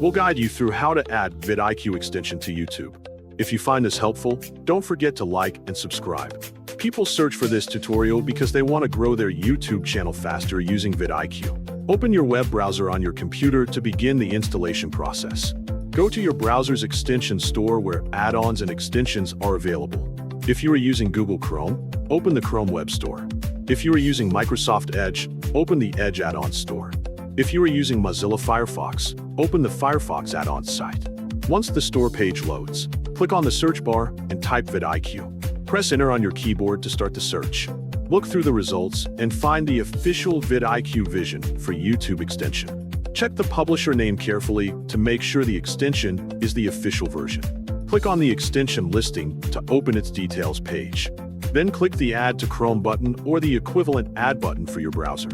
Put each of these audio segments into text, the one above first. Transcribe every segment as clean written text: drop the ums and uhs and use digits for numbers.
We'll guide you through how to add vidIQ extension to YouTube. If you find this helpful, don't forget to like and subscribe. People search for this tutorial because they want to grow their YouTube channel faster using vidIQ. Open your web browser on your computer to begin the installation process. Go to your browser's extension store where add-ons and extensions are available. If you are using Google Chrome, open the Chrome Web Store. If you are using Microsoft Edge, open the Edge Add-ons store. If you are using Mozilla Firefox, open the Firefox Add-ons site. Once the store page loads, click on the search bar and type vidIQ. Press Enter on your keyboard to start the search. Look through the results and find the official vidIQ vision for YouTube extension. Check the publisher name carefully to make sure the extension is the official version. Click on the extension listing to open its details page. Then click the Add to Chrome button or the equivalent Add button for your browser.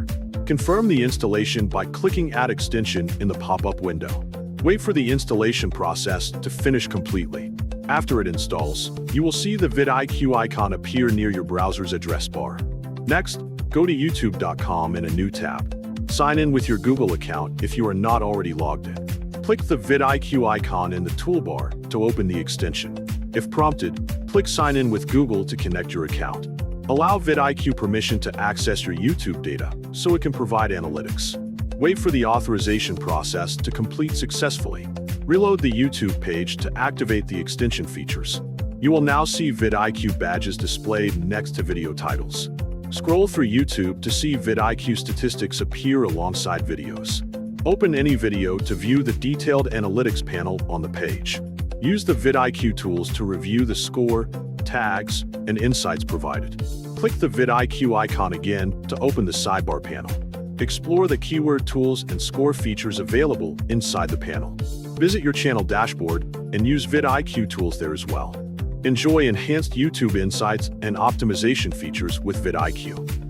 Confirm the installation by clicking Add Extension in the pop-up window. Wait for the installation process to finish completely. After it installs, you will see the vidIQ icon appear near your browser's address bar. Next, go to youtube.com in a new tab. Sign in with your Google account if you are not already logged in. Click the vidIQ icon in the toolbar to open the extension. If prompted, click Sign in with Google to connect your account. Allow vidIQ permission to access your YouTube data so it can provide analytics. Wait for the authorization process to complete successfully. Reload the YouTube page to activate the extension features. You will now see vidIQ badges displayed next to video titles. Scroll through YouTube to see vidIQ statistics appear alongside videos. Open any video to view the detailed analytics panel on the page. Use the vidIQ tools to review the score, tags, and insights provided. Click the vidIQ icon again to open the sidebar panel. Explore the keyword tools and score features available inside the panel. Visit your channel dashboard and use vidIQ tools there as well. Enjoy enhanced YouTube insights and optimization features with vidIQ.